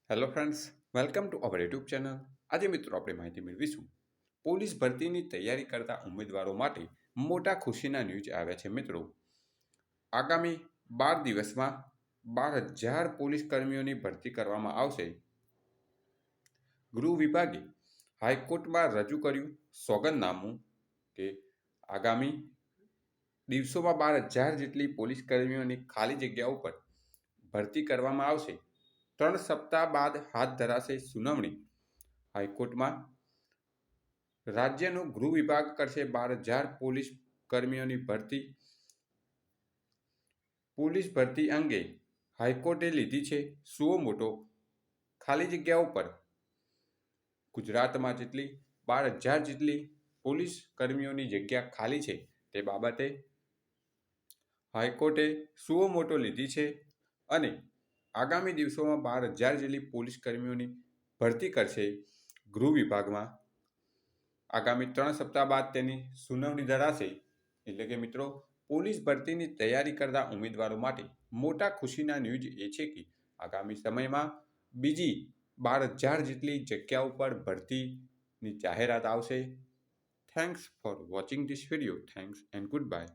Hello friends, welcome to our YouTube channel. આજે મિત્રો આપણે માહિતી મેળવીશું પોલીસ ભરતીની તૈયારી કરતા ઉમેદવારો માટે મોટા ખુશીના ન્યૂઝ આવ્યા છે મિત્રો. આગામી 12 દિવસમાં 12,000 પોલીસ કર્મીઓની ભરતી કરવામાં આવશે. ગૃહ વિભાગે હાઈકોર્ટમાં રજૂ કર્યું સોગંદનામું કે આગામી દિવસોમાં 12,000 જેટલી પોલીસ કર્મીઓની ખાલી જગ્યાઓ પર ભરતી કરવામાં આવશે. 3 સપ્તાહ બાદ હાથ ધરાશે સુનાવણી. હાઈકોર્ટમાં રાજ્યનો ગૃહ વિભાગ કરશે 12,000 પોલીસ કર્મીઓની ભરતી. પોલીસ ભરતી અંગે હાઈકોર્ટે લીધી છે સુઓ મોટો. ખાલી જગ્યાઓ પર ગુજરાતમાં જેટલી 12,000 જેટલી પોલીસ કર્મીઓની જગ્યા ખાલી છે તે બાબતે હાઈકોર્ટે સુઓ મોટો લીધી છે અને આગામી દિવસોમાં 12,000 જેટલી પોલીસ કર્મીઓની ભરતી કરશે ગૃહ વિભાગમાં. આગામી 3 સપ્તાહ બાદ તેની સુનાવણી ધરાશે. એટલે કે મિત્રો, પોલીસ ભરતીની તૈયારી કરતા ઉમેદવારો માટે મોટા ખુશીના ન્યૂઝ એ છે કે આગામી સમયમાં બીજી 12,000 જેટલી જગ્યાઓ પર ભરતીની જાહેરાત આવશે. Thanks for watching this video. Thanks and good bye.